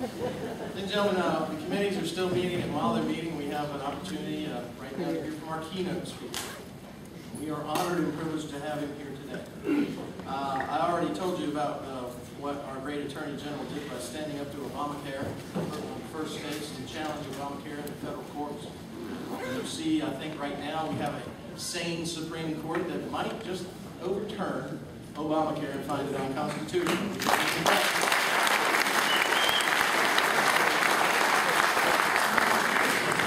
Ladies and gentlemen, the committees are still meeting, and while they're meeting, we have an opportunity right now to hear from our keynote speaker. We are honored and privileged to have him here today. I already told you about what our great Attorney General did by standing up to Obamacare, one of the first states to challenge Obamacare in the federal courts. And you see, I think right now we have a sane Supreme Court that might just overturn Obamacare and find it unconstitutional.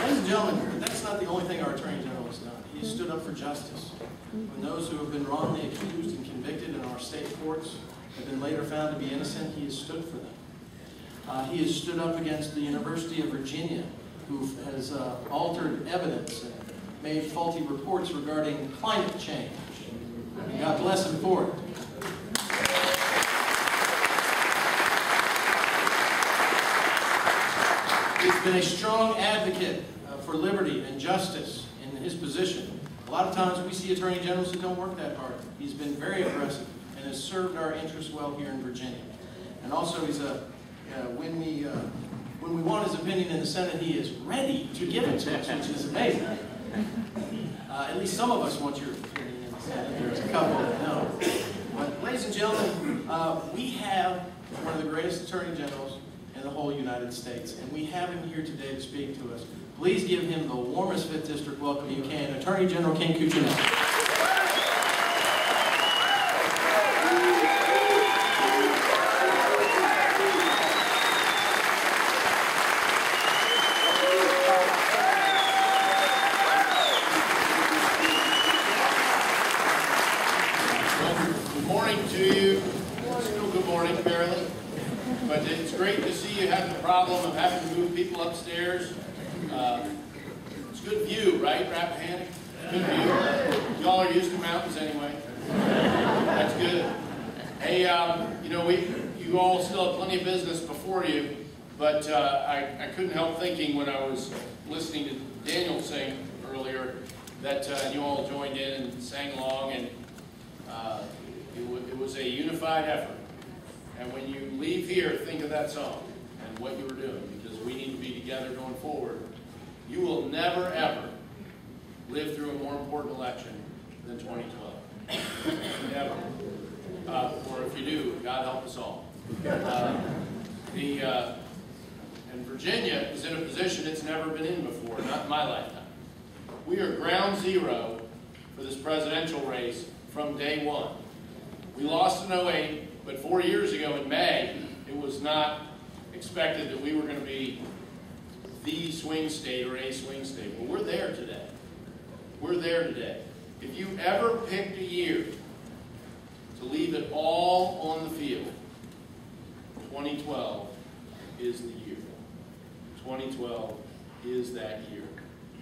Ladies and gentlemen, that's not the only thing our Attorney General has done. He has stood up for justice. When those who have been wrongly accused and convicted in our state courts have been later found to be innocent, he has stood for them. He has stood up against the University of Virginia, who has altered evidence and made faulty reports regarding climate change. And God bless him for it. He's been a strong advocate for liberty and justice in his position. A lot of times we see Attorney Generals who don't work that hard. He's been very aggressive and has served our interests well here in Virginia. And also, he's when we want his opinion in the Senate, he is ready to give it to us, which is amazing. At least some of us want your opinion in the Senate. There's a couple that don't. But, ladies and gentlemen, we have one of the greatest Attorney Generals in the whole United States, and we have him here today to speak to us. Please give him the warmest 5th District welcome you can, Attorney General Ken Cuccinelli. Good morning to you. Still good morning, barely. But it's great to see you have the problem of having to move people upstairs. It's a good view, right, Rappahannock? Good view. Y'all are used to mountains anyway. That's good. Hey, you know, you all still have plenty of business before you, but I couldn't help thinking when I was listening to Daniel sing earlier that you all joined in and sang along, and it was a unified effort. And when you leave here, think of that song and what you were doing, because we need to be together going forward. You will never, ever live through a more important election than 2012. Never. Or if you do, God help us all. And Virginia is in a position it's never been in before, not in my lifetime. We are ground zero for this presidential race from day one. We lost in 2008, but 4 years ago in May, it was not expected that we were going to be the swing state or a swing state. Well, we're there today. We're there today. If you ever picked a year to leave it all on the field, 2012 is the year. 2012 is that year.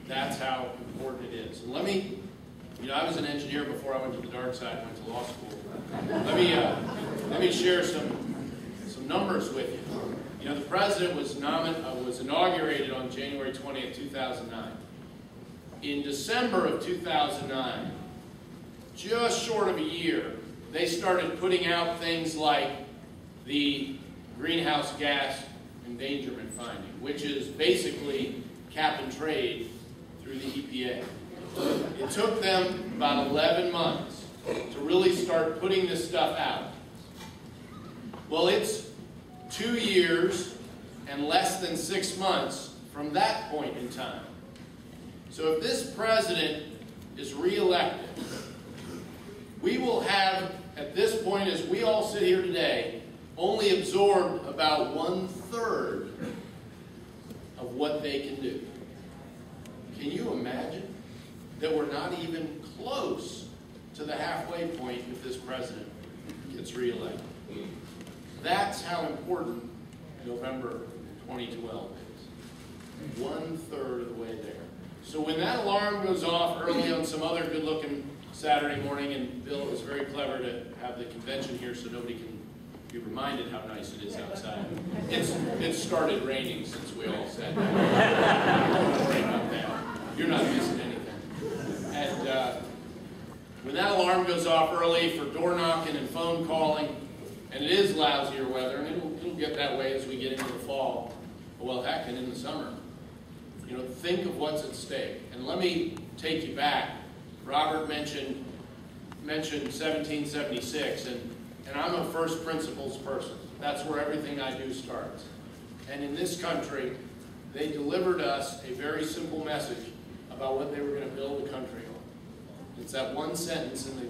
That's how important it is. And let me, you know, I was an engineer before I went to the dark side and went to law school. Let me share some numbers with you. You know, the president was inaugurated on January 20th, 2009. In December of 2009, just short of a year, they started putting out things like the greenhouse gas endangerment finding, which is basically cap and trade through the EPA. It took them about 11 months to really start putting this stuff out. Well, it's 2 years and less than 6 months from that point in time. So if this president is reelected, we will have, at this point as we all sit here today, only absorbed about 1/3 of what they can do. Can you imagine that we're not even close to the halfway point if this president gets reelected? That's how important November 2012 is. 1/3 of the way there. So when that alarm goes off early on some other good-looking Saturday morning, and Bill was very clever to have the convention here so nobody can be reminded how nice it is outside. It's started raining since we all sat down. Don't worry about that. You're not missing anything. And when that alarm goes off early for door knocking and phone calling, and it is lousier weather, and it'll it'll get that way as we get into the fall. Well, heck, and in the summer. You know, think of what's at stake. And let me take you back. Robert mentioned 1776, and I'm a first principles person. That's where everything I do starts. And in this country, they delivered us a very simple message about what they were going to build the country on. It's that one sentence in the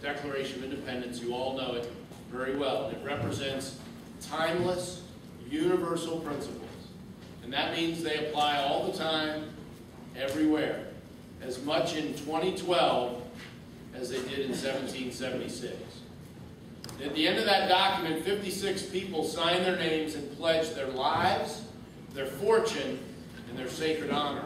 Declaration of Independence. You all know it very well. It represents timeless, universal principles. And that means they apply all the time, everywhere. As much in 2012 as they did in 1776. At the end of that document, 56 people signed their names and pledged their lives, their fortune, and their sacred honor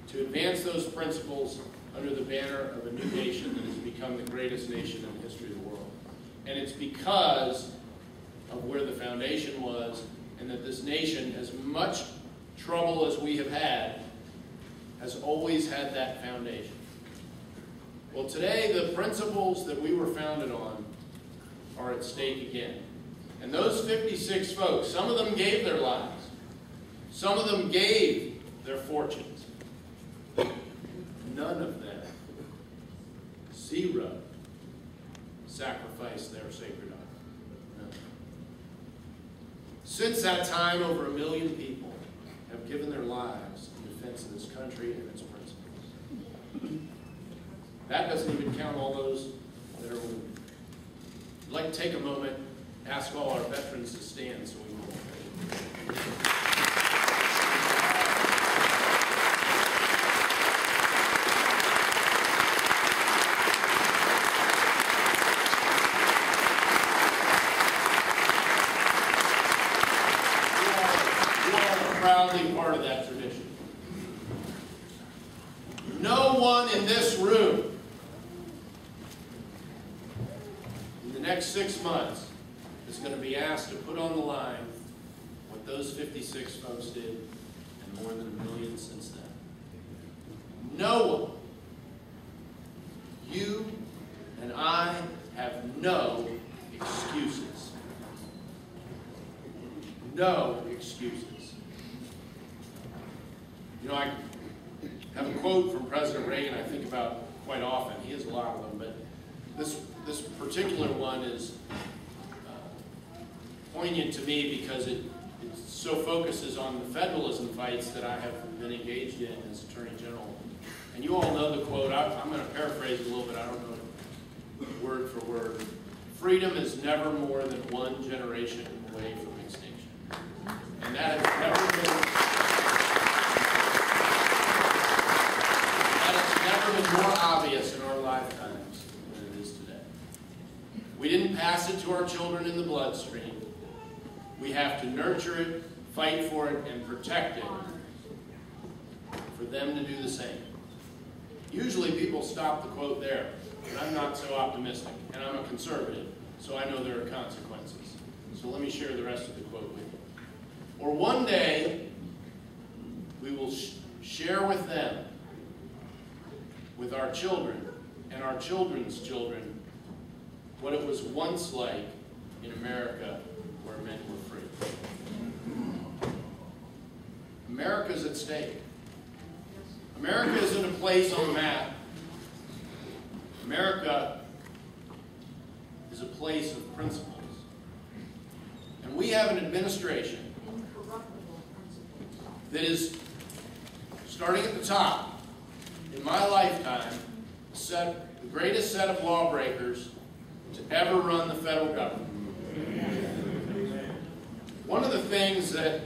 to advance those principles under the banner of a new nation that has become the greatest nation in the history of the world. And it's because of where the foundation was, and that this nation, as much trouble as we have had, has always had that foundation. Well, today, the principles that we were founded on are at stake again. And those 56 folks, some of them gave their lives. Some of them gave their fortunes. None of them, zero, sacrificed their sacred honor. None. Since that time, over 1 million people have given their lives in defense of this country and its principles. That doesn't even count all those that are wounded. I'd like to take a moment, ask all our veterans to stand so we will. Proudly part of that tradition. No one in this room in the next 6 months is going to be asked to put on the line what those 56 folks did and more than 1 million since then. No one. You and I have no excuses. No excuses. You know, I have a quote from President Reagan I think about quite often. He has a lot of them, but this particular one is poignant to me because it so focuses on the federalism fights that I have been engaged in as Attorney General. And you all know the quote. I'm going to paraphrase it a little bit. I don't know it word for word. Freedom is never more than one generation away from extinction. And that has never been more obvious in our lifetimes than it is today. We didn't pass it to our children in the bloodstream. We have to nurture it, fight for it, and protect it for them to do the same. Usually people stop the quote there, but I'm not so optimistic, and I'm a conservative, so I know there are consequences. So let me share the rest of the quote with you. Or one day, we will share with them, with our children and our children's children, what it was once like in America where men were free. America's at stake. America isn't a place on the map. America is a place of principles. And we have an administration that is, starting at the top, in my lifetime, the greatest set of lawbreakers to ever run the federal government. One of the things that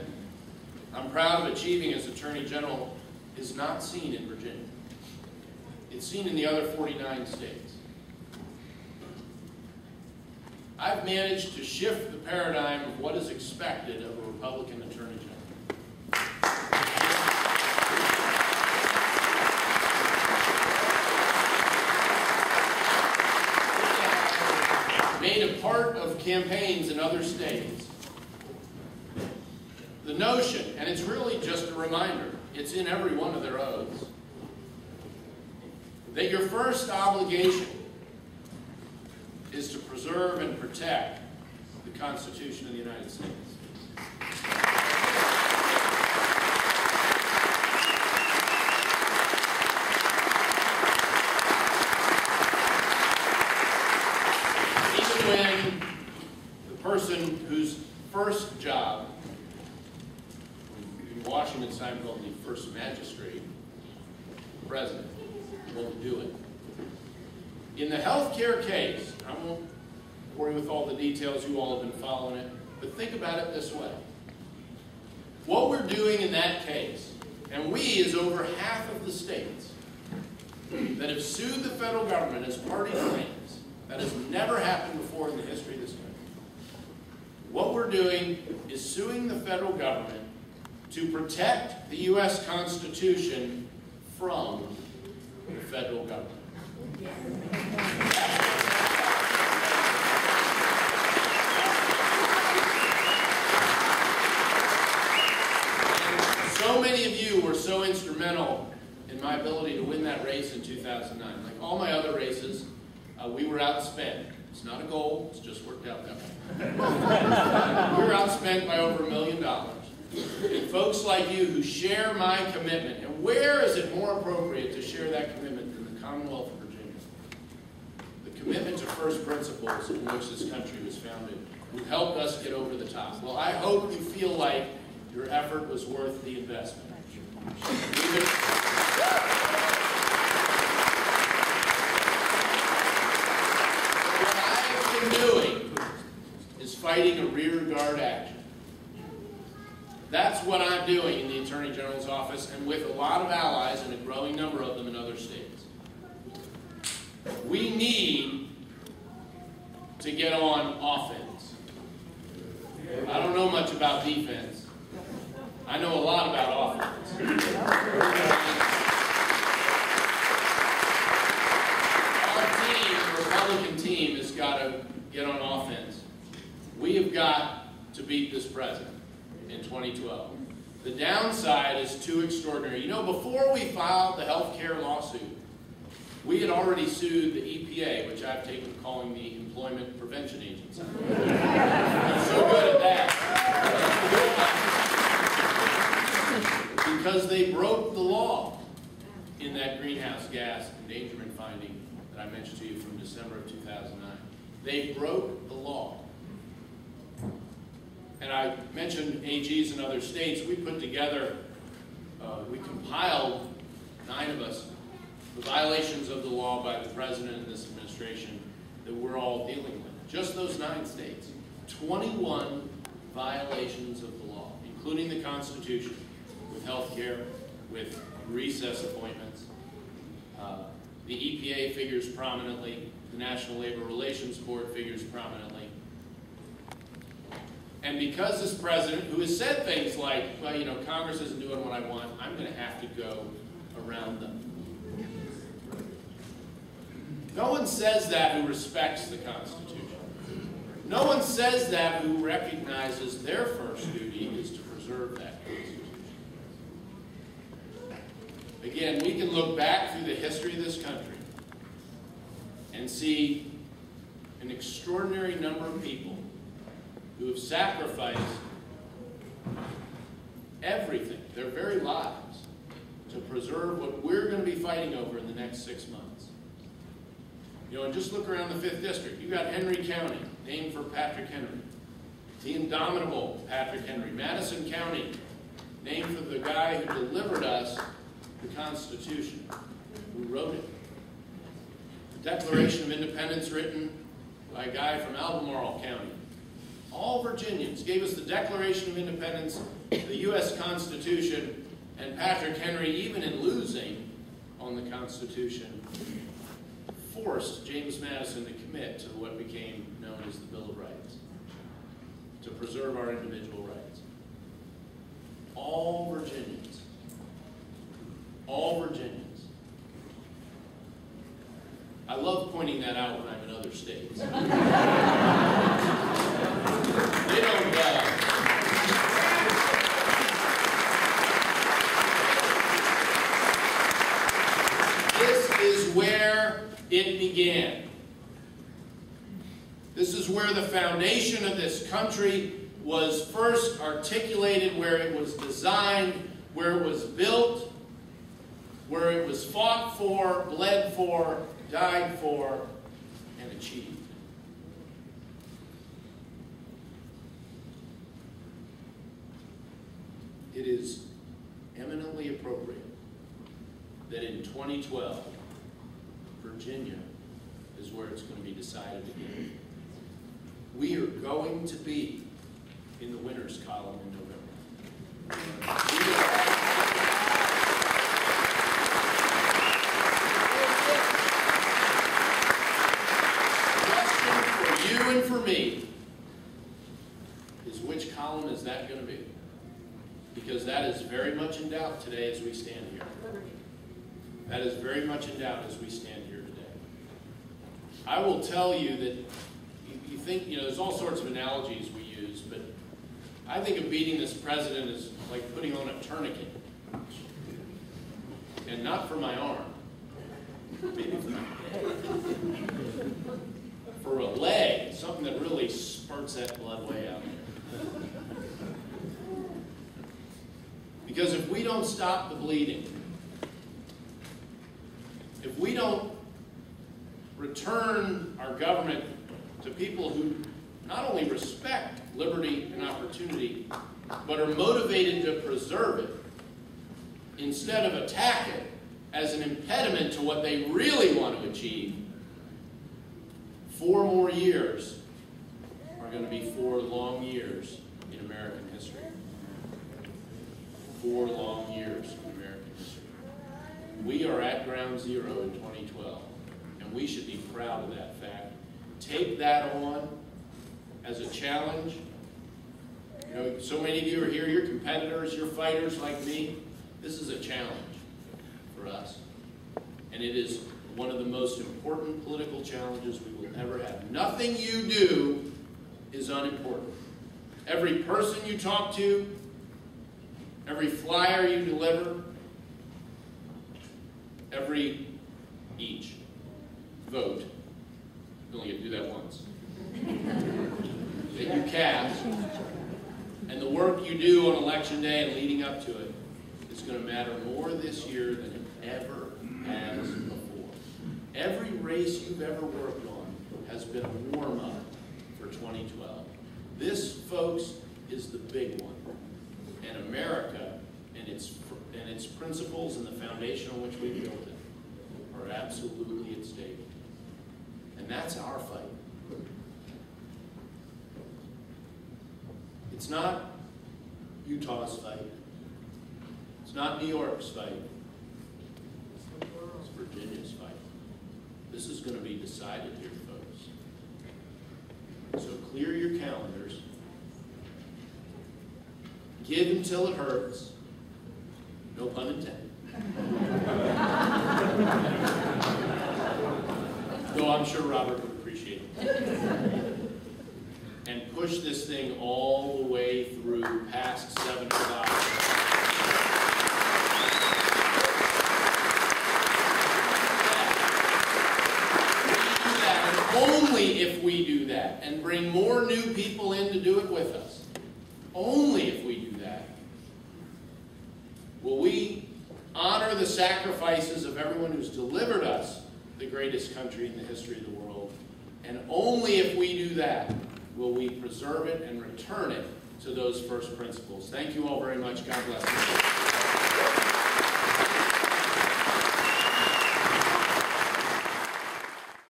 I'm proud of achieving as Attorney General is not seen in Virginia. It's seen in the other 49 states. I've managed to shift the paradigm of what is expected of a Republican Attorney General. Made a part of campaigns in other states. The notion, and it's really just a reminder, it's in every one of their oaths, that your first obligation is to preserve and protect the Constitution of the United States. Washington's time called the first magistrate, president, won't do it. In the healthcare case, I won't bore you with all the details, you all have been following it, but think about it this way. What we're doing in that case, and we is over half of the states that have sued the federal government as party claims. That has never happened before in the history of this country. What we're doing is suing the federal government to protect the U.S. Constitution from the federal government. And so many of you were so instrumental in my ability to win that race in 2009. Like all my other races, we were outspent. It's not a goal, it's just worked out that way. We were outspent by over $1 million. And folks like you who share my commitment, and where is it more appropriate to share that commitment than the Commonwealth of Virginia? The commitment to first principles in which this country was founded, who helped us get over the top. Well, I hope you feel like your effort was worth the investment. Doing is fighting a rear guard action. That's what I'm doing in the Attorney General's office and with a lot of allies and a growing number of them in other states. We need to get on offense. I don't know much about defense. I know a lot about offense. Our Republican team has got to get on offense. We have got to beat this president in 2012. The downside is too extraordinary. You know, before we filed the health care lawsuit, we had already sued the EPA, which I've taken calling the Employment Prevention Agency. I'm so good at that. Because they broke the law in that greenhouse gas endangerment finding that I mentioned to you from December of 2009. They broke the law. And I mentioned AGs in other states. We put together, we compiled, 9 of us, the violations of the law by the president and this administration that we're all dealing with. Just those 9 states. 21 violations of the law, including the Constitution, with health care, with recess appointments. The EPA figures prominently. The National Labor Relations Board figures prominently. And because this president, who has said things like, well, you know, Congress isn't doing what I want, I'm going to have to go around them. No one says that who respects the Constitution. No one says that who recognizes their first duty is to preserve that Constitution. Again, we can look back through the history of this country and see an extraordinary number of people who have sacrificed everything, their very lives, to preserve what we're going to be fighting over in the next 6 months. You know, and just look around the 5th District. You've got Henry County, named for Patrick Henry. The indomitable Patrick Henry. Madison County, named for the guy who delivered us the Constitution, who wrote it. The Declaration of Independence written by a guy from Albemarle County. All Virginians gave us the Declaration of Independence, the U.S. Constitution, and Patrick Henry, even in losing on the Constitution, forced James Madison to commit to what became known as the Bill of Rights, to preserve our individual rights. All Virginians. All Virginians. I love pointing that out when I'm in other states. They don't This is where it began. This is where the foundation of this country was first articulated, where it was designed, where it was built, where it was fought for, bled for, died for, and achieved. It is eminently appropriate that in 2012, Virginia is where it's going to be decided again. We are going to be in the winners column in November. The question for you and for me is, which column is that going to be? Because that is very much in doubt today as we stand here. That is very much in doubt as we stand here today. I will tell you that you think, there's all sorts of analogies we use, but I think of beating this president as like putting on a tourniquet. And not for my arm. Maybe for a leg, something that really spurts that blood way out there. Because if we don't stop the bleeding, if we don't return our government to people who not only respect liberty and opportunity, but are motivated to preserve it, instead of attack it as an impediment to what they really want to achieve, 4 more years are going to be 4 long years in American history. 4 long years in American history. We are at ground zero in 2012, and we should be proud of that fact. Take that on as a challenge. So many of you are here, you're competitors, you're fighters like me. This is a challenge for us. And it is one of the most important political challenges we will ever have. Nothing you do is unimportant. Every person you talk to, every flyer you deliver, each vote, you only get to do that once, that you cast, and the work you do on election day and leading up to it is going to matter more this year than it ever has before. Every race you've ever worked on has been a warm-up for 2012. This, folks, is the big one. And America and its principles and the foundation on which we built it are absolutely at stake. And that's our fight. It's not Utah's fight. It's not New York's fight. It's Virginia's fight. This is going to be decided here, folks. So clear your calendars. Give until it hurts. No pun intended. Though I'm sure Robert would appreciate it. And push this thing all the way through past 7 o'clock. Only if we do that, and bring more new people in to do it with us, only if we do that, will we honor the sacrifices of everyone who's delivered us the greatest country in the history of the world, and only if we do that will we preserve it and return it to those first principles. Thank you all very much. God bless you.